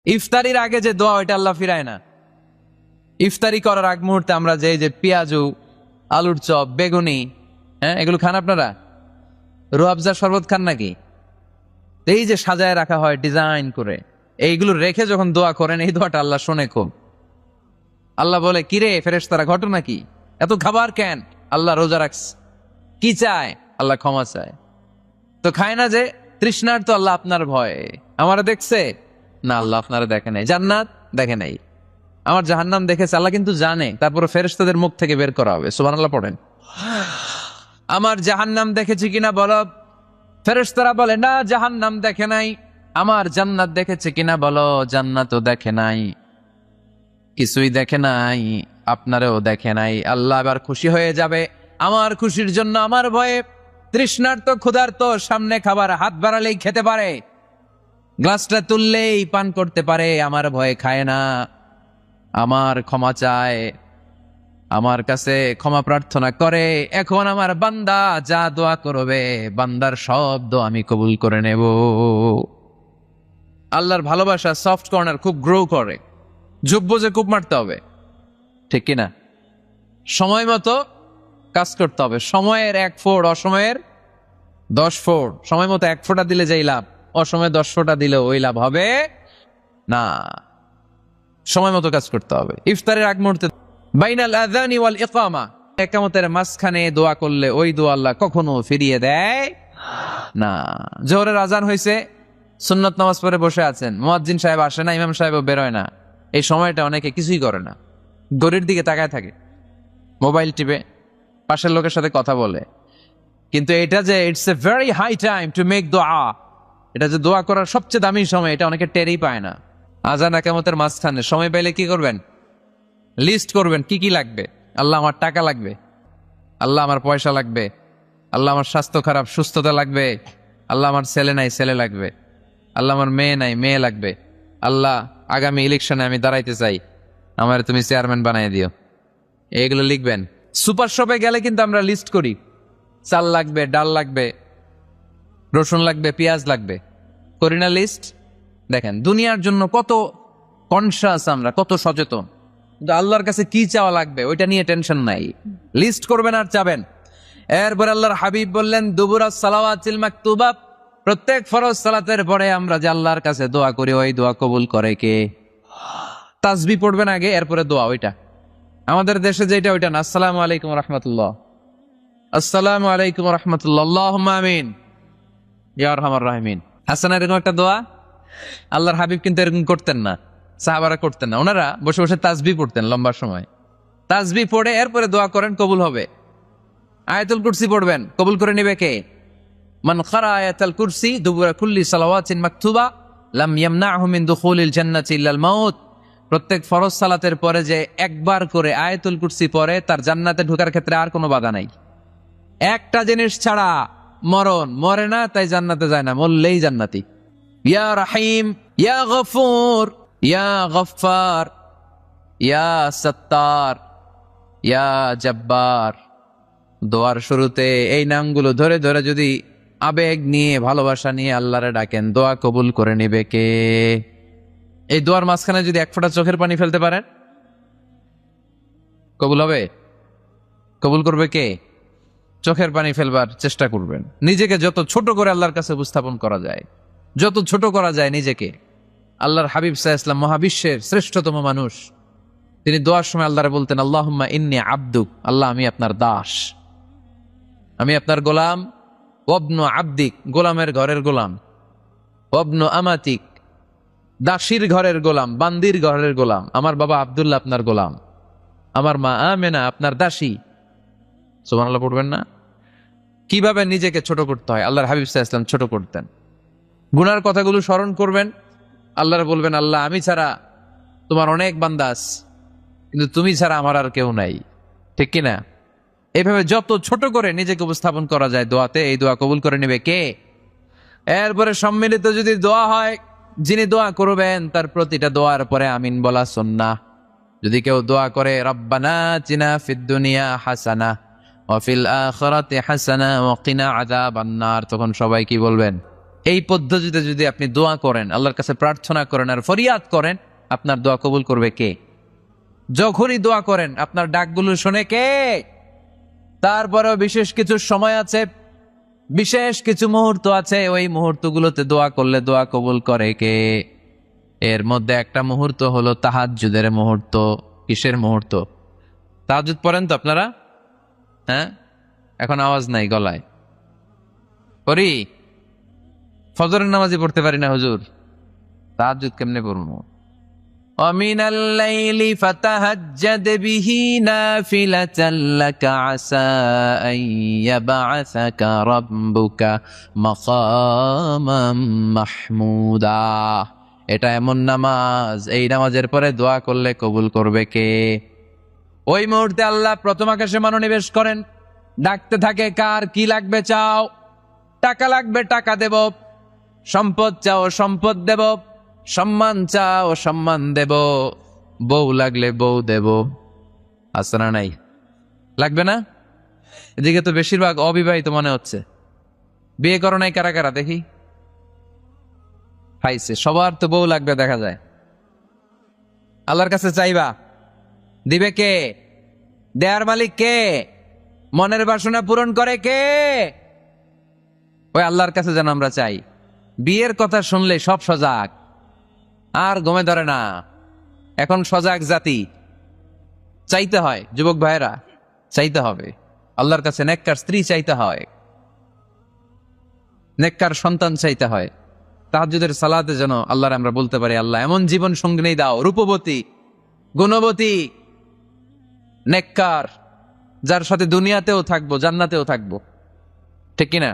ইফতারির আগে যে দোয়া ওইটা আল্লাহ ফিরায় না। ইফতারি করার আগ মুহূর্তে আমরা যে পেঁয়াজু, আলুর চপ, বেগুনি, হ্যাঁ এগুলো খান আপনারা? রুয়াবজা শরবত খান নাকি? এই যে সাজায় রাখা হয় ডিজাইন করে, এইগুলো রেখে যখন দোয়া করেন এই দোয়াটা আল্লাহ শোনে খুব। আল্লাহ বলে, কিরে ফেরেশতারা ঘটনা কি, এত খাবার কেন? আল্লাহ রোজা রাখছে। কি চায়? আল্লাহ ক্ষমা চায়। তো খায় না যে তৃষ্ণার, তো আল্লাহ আপনার ভয়। আমারা দেখছে না, আল্লাহ আপনারা দেখে নাই। জান্নাত দেখে নাই, আমার জাহান্নাম দেখেছে আল্লাহ কিন্তু জানে। তারপরে ফেরেশতাদের মুখ থেকে বের করা হবে। সুবহানাল্লাহ পড়েন। আমার জাহান্নাম দেখেছি কিনা বলো। ফেরেশতারা বলে না, জাহান্নাম দেখে নাই। আমার জান্নাত দেখেছে কিনা বলো, জান্নাতও দেখে নাই। কিছুই দেখে নাই, আপনারও দেখে নাই। আল্লাহ এবার খুশি হয়ে যাবে। আমার খুশির জন্য আমার ভয়ে তৃষ্ণার্ত ক্ষুধার্ত সামনে খাবার হাত বাড়ালেই খেতে পারে, গ্লাসটা তুললেই পান করতে পারে, আমার ভয়ে খায় না। আমার ক্ষমা চায়, আমার কাছে ক্ষমা প্রার্থনা করে। এখন আমার বান্দা যা দোয়া করবে, বান্দার সব দোয়া আমি কবুল করে নেব। আল্লাহর ভালোবাসা সফট কর্নার খুব গ্রো করে। যোগ্য যে কূপ মারতে হবে, ঠিক কিনা? সময় মতো কাজ করতে হবে। সময়ের 1 ফোঁট, অসময়ের 10 ফোঁট। সময় মতো 1 ফোঁটা দিলে যেই লাভ, অসময়ে 10 ফোঁটা দিলে ওই লাভ হবে না। সময় মতো কাজ করতে হবে। ইফতারের আগ মুহূর্তে বাইনাল আযানি ওয়াল ইকামা, ইকামতের মাঝখানে দোয়া করলে ওই দোয়া আল্লাহ কখনো ফিরিয়ে দেয় না। জোহরের আজান হয়েছে, সুন্নত নামাজ পড়ে বসে আছেন, মুয়াজ্জিন সাহেব আসে না, ইমাম সাহেবও বেরোয় না। এই সময়টা অনেকে কিছুই করে না, ঘড়ির দিকে তাকায় থাকে, মোবাইল টিপে, পাশের লোকের সাথে কথা বলে। কিন্তু এটা যে it's a very high time to make দোয়া, এটা যে দোয়া করার সবচেয়ে দামি সময়, এটা অনেকে টেরই পায় না। আজান ইকামতের মাঝখানে সময় পাইলে কি করবেন? লিস্ট করবেন কি কি লাগবে। আল্লাহ আমার টাকা লাগবে, আল্লাহ আমার পয়সা লাগবে, আল্লাহ আমার স্বাস্থ্য খারাপ, সুস্থতা লাগবে, আল্লাহ আমার ছেলে নাই, ছেলে লাগবে, আল্লাহ আমার মেয়ে নাই, মেয়ে লাগবে, আল্লাহ আগামী ইলেকশনে আমি দাঁড়াইতে চাই, আমার তুমি চেয়ারম্যান বানাই দিও। এগুলো লিখবেন। সুপার শপে গেলে কিন্তু আমরা লিস্ট করি, চাল লাগবে, ডাল লাগবে, রসুন লাগবে, পেঁয়াজ লাগবে, করি না লিস্ট? দেখেন দুনিয়ার জন্য কত কনসাস আমরা, কত সচেতন। কিন্তু আল্লাহর কাছে কি চাওয়া লাগবে ওইটা নিয়ে টেনশন নাই, লিস্ট করবেন আর চাবেন। এরপর আল্লাহর হাবিব বললেন, দুবুরাস সালাওয়াতিল মাকতুবা, প্রত্যেক ফরজ সালাতের পরে আমরা যে আল্লাহর কাছে দোয়া করি, ওই দোয়া কবুল করে কে? তাসবিহ পড়বেন আগে, এরপরে দোয়া। ওইটা আমাদের দেশে যেটা, ওইটা না। আসসালামু আলাইকুম রাহমাতুল্লাহ, আসসালামু আলাইকুম রাহমাতুল্লাহ, আল্লাহুম্মা আমিন ইয়া আরহামার রাহিমিন। হাসান এরকম একটা দোয়া আল্লাহর হাবিব কিন্তু এরকম করতেন না, সাহাবারা করতেন না। ওনারা বসে বসে তাসবিহ পড়তেন লম্বা সময়। তাসবিহ পড়ে এরপরে দোয়া করেন, কবুল হবে। আয়াতুল কুরসি পড়বেন, কবুল করে নিবে কে? মান ক্বারা আয়াতুল কুরসি দুবুরা কুল্লি সালাওয়াতিন মাকতুবা লাম ইয়ামনাহু মিন দুখুলিল জান্নাতি ইল্লাল মাউত। প্রত্যেক ফরজ সালাতের পরে যে একবার করে আয়াতুল কুরসি পড়ে, তার জান্নাতে ঢোকার ক্ষেত্রে আর কোনো বাধা নাই। একটা জিনিস ছাড়া, মরণ। মরে না তাই জান্নাতে যায় না, মরলেই জান্নাতি। ইয়া রাহিম, ইয়া গফুর, ইয়া গফফার, ইয়া সত্তার, ইয়া জব্বার। দোয়ার শুরুতে এই নামগুলো ধরে ধরে যদি আবেগ নিয়ে, ভালোবাসা নিয়ে আল্লাহরে ডাকেন, দোয়া কবুল করে নিবে কে? এই দোয়ার মাঝখানে যদি 1 ফোঁটা চোখের পানি ফেলতে পারেন, কবুল হবে? কবুল করবে কে? চোখের পানি ফেলবার চেষ্টা করবেন। নিজেকে যত ছোট করে আল্লাহর কাছে উপস্থাপন করা যায়, যত ছোট করা যায় নিজেকে। আল্লাহর হাবিব সাল্লাল্লাহু আলাইহি ওয়াসাল্লাম মহাবিশ্বের শ্রেষ্ঠতম মানুষ, তিনি দোয়ার সময় আল্লাহরে বলতেন, আল্লাহুম্মা ইন্নী আবদুক, আল্লাহ আমি আপনার দাস, আমি আপনার গোলাম। ওয়াবনু আবদিক, গোলামের ঘরের গোলাম। ওয়াবনু আমাতিক, দাসীর ঘরের গোলাম, বান্দির ঘরের গোলাম। আমার বাবা আব্দুল্লাহ আপনার গোলাম, আমার মা আমেনা আপনার দাসী। সুবহানাল্লাহ পড়বেন না? কিভাবে নিজেকে ছোট করতে হয় আল্লাহর হাবিব সাল্লাল্লাহু আলাইহি ওয়াসাল্লাম ছোট করতেন। গুনার কথাগুলো স্মরণ করবেন, আল্লাহরে বলবেন, আল্লাহ আমি ছাড়া তোমার অনেক বান্দা আছে, কিন্তু তুমি ছাড়া আমার আর কেউ নাই, ঠিক কিনা? এইভাবে যত ছোট করে নিজেকে উপস্থাপন করা যায় দোয়াতে, এই দোয়া কবুল করে নেবে কে? এরপরে সম্মিলিত যদি দোয়া হয়, যিনি দোয়া করবেন তার প্রতিটা দোয়ার পরে আমিন বলা সুন্নাহ। যদি কেউ দোয়া করে রব্বানা আতিনা ফিদ দুনিয়া হাসানাহ ওয়া ফিল আখিরাতি হাসানাহ ওয়া কিনা আযাবান নার, তখন সবাই কি বলবেন? এই পদ্ধতিতে যদি আপনি দোয়া করেন, আল্লাহর কাছে প্রার্থনা করেন আর ফরিয়াদ করেন, আপনার দোয়া কবুল করবে কে? যখনই দোয়া করেন আপনার ডাকগুলো শোনে কে? তারপরেও বিশেষ কিছু সময় আছে, বিশেষ কিছু মুহূর্ত আছে, ওই মুহূর্তগুলোতে দোয়া করলে দোয়া কবুল করে কে? এর মধ্যে একটা মুহূর্ত হলো তাহাজ্জুদের মুহূর্ত। কিসের মুহূর্ত? তাহাজ্জুদ পড়েন তো আপনারা? হ্যাঁ, এখন আওয়াজ নাই গলায়। পড়ি? ফজরের নামাজই পড়তে পারি না হুজুর, তাহাজ্জুদ কেমনে পড়বো? ومن الليل فتهجد به نافلة لك عسى أن يبعثك ربك مقاما محمودا। এটা এমন নামাজ, এই নামাজের পরে দোয়া করলে কবুল করবে কে? ওই মুহূর্তে আল্লাহ প্রথম আকাশে মনোনিবেশ করেন, ডাকতে থাকে, কার কি লাগবে চাও? টাকা লাগবে টাকা দেব, সম্পদ চাও সম্পদ দেব, সম্মান চাও সম্মান দেব, বউ লাগলে বউ দেব। আছে না নাই? লাগবে না? এদিকে তো বেশিরভাগ অবিবাহিত মনে হচ্ছে। বিয়ে করো নাই কারা কারা দেখি? পাইছে, সবার তো বউ লাগবে দেখা যায়। আল্লাহর কাছে চাইবা, দিবে কে? দেয়ার মালিক কে? মনের বাসনা পূরণ করে কে? ওই আল্লাহর কাছে যেন আমরা চাই। বিয়ের কথা শুনলে সব সজাগ, আর গমে ধরে না। এখন সজাগ জাতি, চাইতে হয়। যুবক ভাইরা চাইতে হবে আল্লাহর কাছে, নেককার স্ত্রী চাইতে হয়, নেককার সন্তান চাইতে হয়। তাহাজ্জুদের সালাতে যেন আল্লাহর আমরা বলতে পারি, আল্লাহ এমন জীবন সঙ্গিনী দাও, রূপবতী, গুণবতী, নেককার, যার সাথে দুনিয়াতেও থাকবো জান্নাতেও থাকবো। ঠিক কিনা?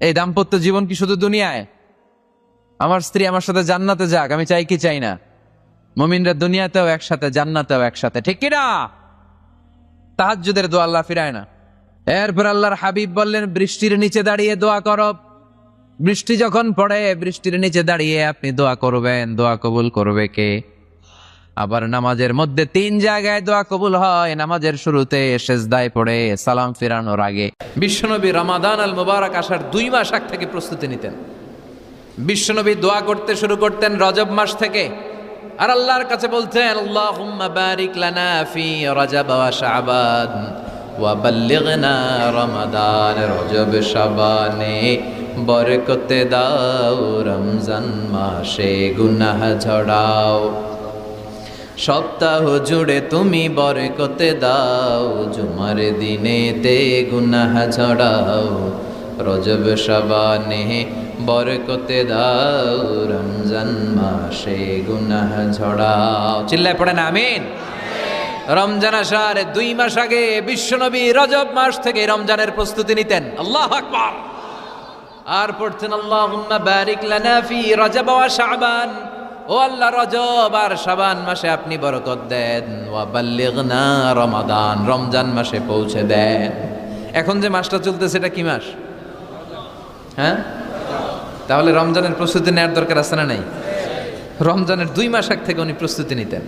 এই দাম্পত্য জীবন কি শুধু দুনিয়ায়? আমার স্ত্রী আমার সাথে জান্নাতে যাক, আমি চাই কি চাই না? মুমিনরা দুনিয়াতেও একসাথে জান্নাতেও একসাথে, ঠিক কিনা? তাহাজ্জুদের দোয়া আল্লাহ ফিরায় না। এরপর আল্লাহর হাবিব বললেন, বৃষ্টির নিচে দাঁড়িয়ে দোয়া করো। বৃষ্টি যখন পড়ে বৃষ্টির নিচে দাঁড়িয়ে আপনি দোয়া করবেন, দোয়া কবুল করবে কে? আবার নামাজের মধ্যে 3 জায়গায় দোয়া কবুল হয়। নামাজের শুরুতে, সেজদায় পড়ে, সালাম ফিরানোর আগে। বিশ্বনবী রমাদান আল মুবারক আসার 2 মাস আগ থেকে প্রস্তুতি নিতেন। বিশ্বনবী দোয়া করতে শুরু করতেন রজব মাস থেকে, আর আল্লাহর কাছে বলতেন, আল্লাহুম্মা বারিক লানা ফি রজব ওয়া শাবান ওয়া বাল্লিগনা রমাদান। রজব শাবানে বরকতে দাও, রমজান মাসে গুনাহ ঝরাও। সপ্তাহ জুড়ে তুমি বরকতে দাও, জুমার দিনেতে গুনাহ ঝরাও। রজব শাবানে বরকতে দাও, রমজান মাসে গুনাহ ঝরাও। চিল্লায় পড়েন আমিন। রমজান আসার 2 মাস আগে বিশ্বনবী রজব মাস থেকে রমজানের প্রস্তুতি নিতেন। আল্লাহু আকবার। আর পড়তেন, আল্লাহুম্মা বারিক লানা ফি রজব ওয়া শাবান। ও আল্লাহ, রজব আর শাবান মাসে আপনি বরকত দেন। ওয়া বাল্লিগনা রমাদান, রমজান মাসে পৌঁছে দেন। এখন যে মাসটা চলতেছে এটা কি মাস? হ্যাঁ, তাহলে রমজানের প্রস্তুতি নেওয়ার দরকার আছে না নাই? রমজানের 2 মাস আগ থেকে উনি প্রস্তুতি নিতেন।